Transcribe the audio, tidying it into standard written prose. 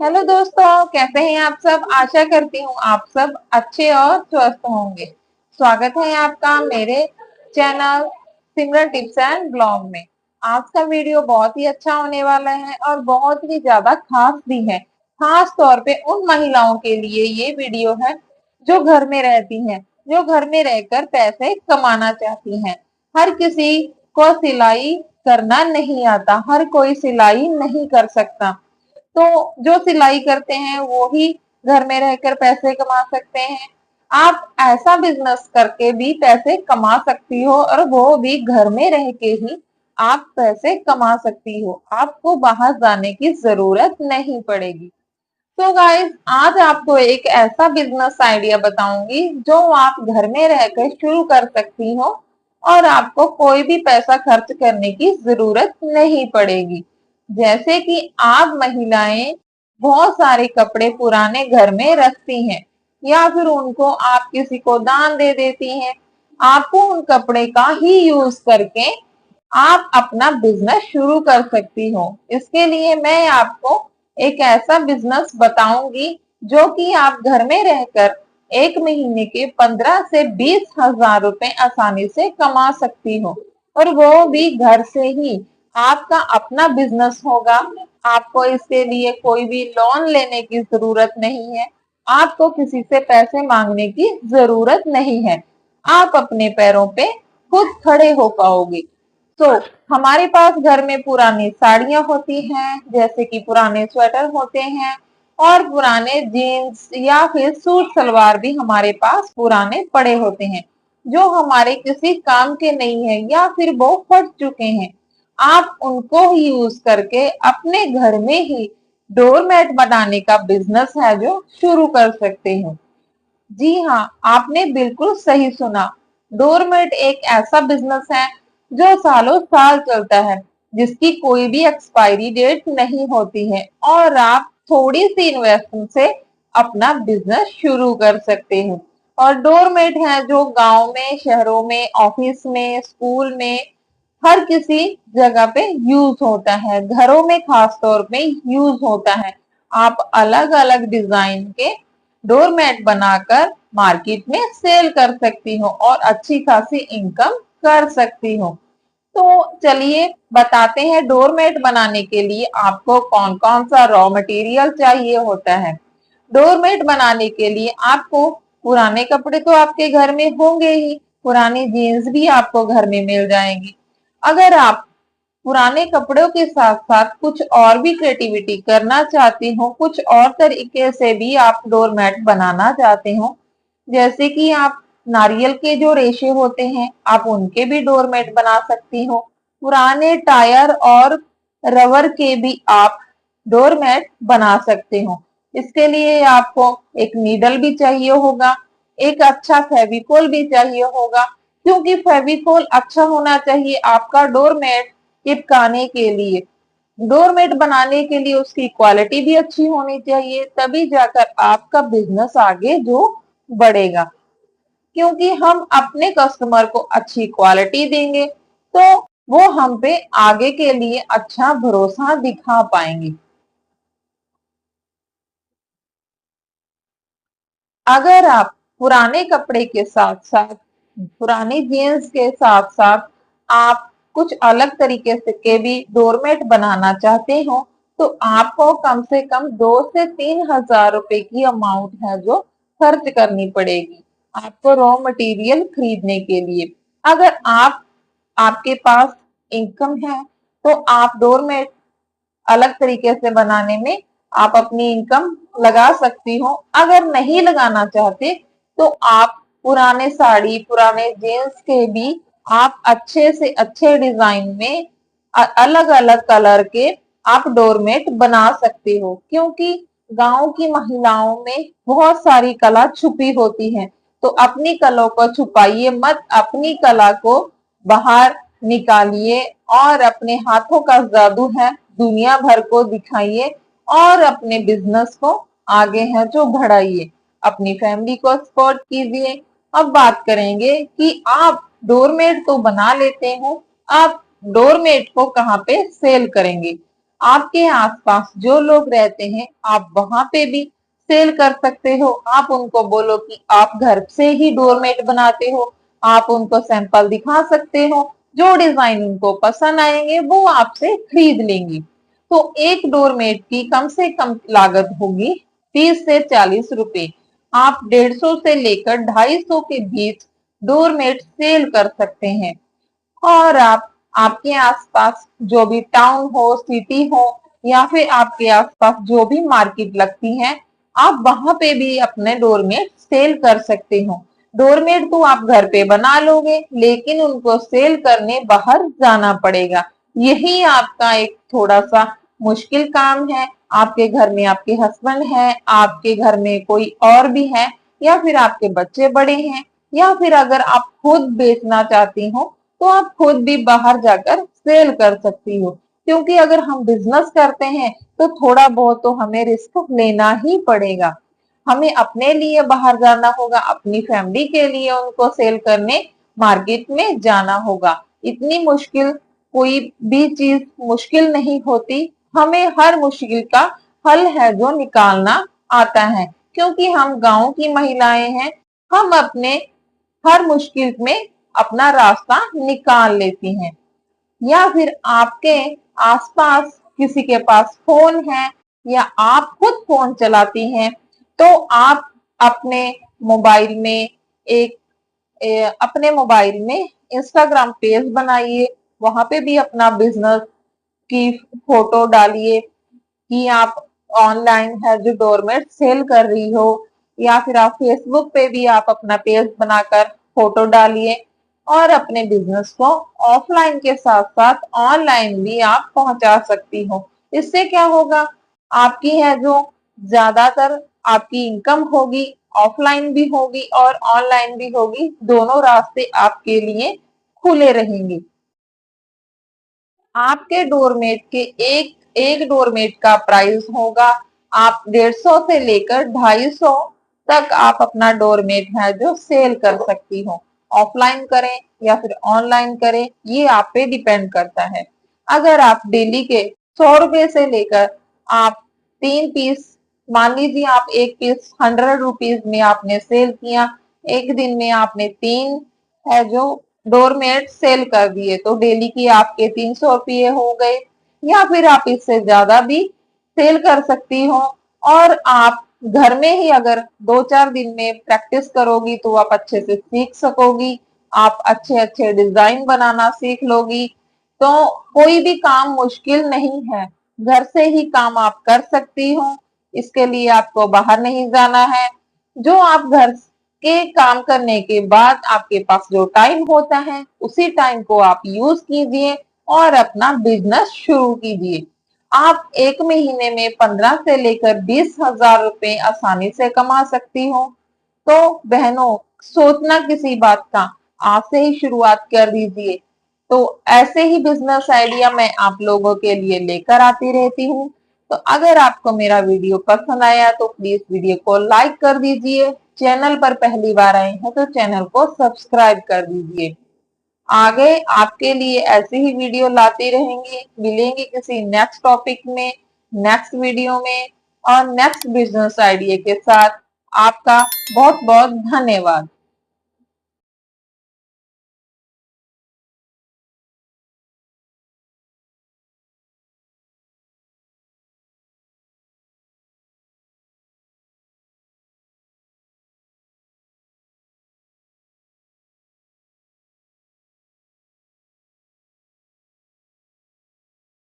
Hello दोस्तों, कैसे हैं आप सब। आशा करती हूँ आप सब अच्छे और स्वस्थ होंगे। स्वागत है आपका मेरे channel Simran tips and blog में। आज का वीडियो बहुत ही अच्छा होने वाला है और बहुत ही ज्यादा खास भी है। खास तौर पे उन महिलाओं के लिए ये वीडियो है जो घर में रहती हैं, जो घर में रहकर पैसे कमाना चाहती हैं। हर किसी को सिलाई करना नहीं आता, हर कोई सिलाई नहीं कर सकता। तो जो सिलाई करते हैं वो ही घर में रहकर पैसे कमा सकते हैं। आप ऐसा बिजनेस करके भी पैसे कमा सकती हो और वो भी घर में रह के ही आप पैसे कमा सकती हो। आपको बाहर जाने की जरूरत नहीं पड़ेगी। तो गाइस, आज आपको एक ऐसा बिजनेस आइडिया बताऊंगी जो आप घर में रहकर शुरू कर सकती हो और आपको कोई भी पैसा खर्च करने की जरूरत नहीं पड़ेगी। जैसे कि आप महिलाएं बहुत सारे कपड़े पुराने घर में रखती हैं या फिर उनको आप किसी को दान दे देती हैं। आपको उन कपड़े का ही यूज करके आप अपना बिजनेस शुरू कर सकती हो। इसके लिए मैं आपको एक ऐसा बिजनेस बताऊंगी जो कि आप घर में रहकर एक महीने के 15 से 20 हजार रुपए आसानी से कमा सकती हो और वो भी घर से ही। आपका अपना बिजनेस होगा। आपको इसके लिए कोई भी लोन लेने की जरूरत नहीं है। आपको किसी से पैसे मांगने की जरूरत नहीं है। आप अपने पैरों पे खुद खड़े हो पाओगे। तो हमारे पास घर में पुरानी साड़ियां होती हैं, जैसे कि पुराने स्वेटर होते हैं और पुराने जीन्स या फिर सूट सलवार भी हमारे पास पुराने पड़े होते हैं जो हमारे किसी काम के नहीं है या फिर वो फट चुके हैं। आप उनको यूज करके अपने घर में ही डोरमेट बनाने का बिजनेस है जो शुरू कर सकते हैं। जी हाँ, आपने बिल्कुल सही सुना। डोरमेट एक ऐसा बिजनेस है जो सालों साल चलता है, जिसकी कोई भी एक्सपायरी डेट नहीं होती है और आप थोड़ी सी इन्वेस्टमेंट से अपना बिजनेस शुरू कर सकते हैं। और डोरमेट है जो गांव में, शहरों में, ऑफिस में, स्कूल में, हर किसी जगह पे यूज होता है। घरों में खास तौर पे यूज होता है। आप अलग अलग डिजाइन के डोरमेट बनाकर मार्केट में सेल कर सकती हो और अच्छी खासी इनकम कर सकती हो। तो चलिए बताते हैं डोरमेट बनाने के लिए आपको कौन कौन सा रॉ मटेरियल चाहिए होता है। डोरमेट बनाने के लिए आपको पुराने कपड़े तो आपके घर में होंगे ही, पुरानी जीन्स भी आपको घर में मिल जाएंगी। अगर आप पुराने कपड़ों के साथ साथ कुछ और भी क्रिएटिविटी करना चाहती हो, कुछ और तरीके से भी आप डोरमेट बनाना चाहते हो, जैसे कि आप नारियल के जो रेशे होते हैं आप उनके भी डोरमेट बना सकती हो। पुराने टायर और रबर के भी आप डोरमेट बना सकते हो। इसके लिए आपको एक नीडल भी चाहिए होगा, एक अच्छा फेविकोल भी चाहिए होगा, क्योंकि फेविकोल अच्छा होना चाहिए आपका डोरमेट चिपकाने के लिए। डोरमेट बनाने के लिए उसकी क्वालिटी भी अच्छी होनी चाहिए, तभी जाकर आपका बिजनेस आगे जो बढ़ेगा। क्योंकि हम अपने कस्टमर को अच्छी क्वालिटी देंगे तो वो हम पे आगे के लिए अच्छा भरोसा दिखा पाएंगे। अगर आप पुराने कपड़े के साथ साथ, पुरानी जीन्स के साथ साथ आप कुछ अलग तरीके से के भी डोरमेट बनाना चाहते हो तो आपको कम से कम 2 से 3 हजार रुपए की अमाउंट है जो खर्च करनी पड़ेगी आपको रॉ मटेरियल खरीदने के लिए। अगर आपके पास इनकम है तो आप डोरमेट अलग तरीके से बनाने में आप अपनी इनकम लगा सकती हो। अगर नहीं लगाना चाहते तो आप पुराने साड़ी, पुराने जीन्स के भी आप अच्छे से अच्छे डिजाइन में अलग अलग कलर के आप डोरमेट बना सकते हो। क्योंकि गांव की महिलाओं में बहुत सारी कला छुपी होती है, तो अपनी कला को छुपाइए मत, अपनी कला को बाहर निकालिए और अपने हाथों का जादू है दुनिया भर को दिखाइए और अपने बिजनेस को आगे है जो बढ़ाइए। अपनी फैमिली को सपोर्ट कीजिए। अब बात करेंगे कि आप डोरमेट तो बना लेते हो, आप डोरमेट को कहाँ पे सेल करेंगे। आपके आसपास जो लोग रहते हैं आप वहां पे भी सेल कर सकते हो। आप उनको बोलो कि आप घर से ही डोरमेट बनाते हो, आप उनको सैंपल दिखा सकते हो, जो डिजाइन उनको पसंद आएंगे वो आपसे खरीद लेंगे। तो एक डोरमेट की कम से कम लागत होगी 30 से 40 रुपए। आप 150 से लेकर 250 के बीच डोरमेट सेल कर सकते हैं। और आप आपके आसपास जो भी टाउन हो, सिटी हो, या फिर आपके आसपास जो भी मार्केट लगती है, आप वहां पे भी अपने डोरमेट सेल कर सकते हो। डोरमेट तो आप घर पे बना लोगे, लेकिन उनको सेल करने बाहर जाना पड़ेगा। यही आपका एक थोड़ा सा मुश्किल काम है। आपके घर में आपके हस्बैंड है, आपके घर में कोई और भी है, या फिर आपके बच्चे बड़े हैं, या फिर अगर आप खुद बेचना चाहती हो तो आप खुद भी बाहर जाकर सेल कर सकती हो। क्योंकि अगर हम बिजनेस करते हैं तो थोड़ा बहुत तो हमें रिस्क लेना ही पड़ेगा। हमें अपने लिए बाहर जाना होगा, अपनी फैमिली के लिए उनको सेल करने मार्केट में जाना होगा। इतनी मुश्किल कोई भी चीज मुश्किल नहीं होती। हमें हर मुश्किल का हल है जो निकालना आता है। क्योंकि हम गांव की महिलाएं हैं, हम अपने हर मुश्किल में अपना रास्ता निकाल लेती हैं। या फिर आपके आसपास किसी के पास फोन है, या आप खुद फोन चलाती हैं, तो आप अपने मोबाइल में एक अपने मोबाइल में इंस्टाग्राम पेज बनाइए। वहां पे भी अपना बिजनेस की फोटो डालिए कि आप ऑनलाइन है जो डोरमेट सेल कर रही हो। या फिर आप फेसबुक पे भी आप अपना पेज बनाकर फोटो डालिए, और अपने बिजनेस को ऑफलाइन के साथ साथ ऑनलाइन भी आप पहुंचा सकती हो। इससे क्या होगा, आपकी है जो ज्यादातर आपकी इनकम होगी, ऑफलाइन भी होगी और ऑनलाइन भी होगी, दोनों रास्ते आपके लिए खुले रहेंगे। आपके डोरमेट के एक एक डोरमेट का प्राइस होगा, आप 150 से लेकर 250 तक आप अपना डोरमेट है जो सेल कर सकती हो। ऑफलाइन करें या फिर ऑनलाइन करें, ये आप पे डिपेंड करता है। अगर आप डेली के 100 रुपए से लेकर आप 3 पीस, मान लीजिए आप एक पीस 100 रुपीज में आपने सेल किया, एक दिन में आपने 3 है जो डोरमेट सेल कर दिए, तो डेली की आपके 300 रुपये हो गए। या फिर आप इससे ज्यादा भी सेल कर सकती हो। और आप घर में ही अगर 2-4 दिन में प्रैक्टिस करोगी तो आप अच्छे से सीख सकोगी, आप अच्छे अच्छे डिजाइन बनाना सीख लोगी। तो कोई भी काम मुश्किल नहीं है, घर से ही काम आप कर सकती हो। इसके लिए आपको बाहर नहीं जाना है। जो आप घर के काम करने के बाद आपके पास जो टाइम होता है, उसी टाइम को आप यूज कीजिए और अपना बिजनेस शुरू कीजिए। आप एक महीने में 15 से लेकर 20,000 रुपए आसानी से कमा सकती हो। तो बहनों, सोचना किसी बात का, आज से ही शुरुआत कर दीजिए। तो ऐसे ही बिजनेस आइडिया मैं आप लोगों के लिए लेकर आती रहती हूँ। तो अगर आपको मेरा वीडियो पसंद आया तो प्लीज वीडियो को लाइक कर दीजिए। चैनल पर पहली बार आए हैं तो चैनल को सब्सक्राइब कर दीजिए। आगे आपके लिए ऐसे ही वीडियो लाते रहेंगे। मिलेंगे किसी नेक्स्ट टॉपिक में, नेक्स्ट वीडियो में और नेक्स्ट बिजनेस आइडिया के साथ। आपका बहुत बहुत धन्यवाद।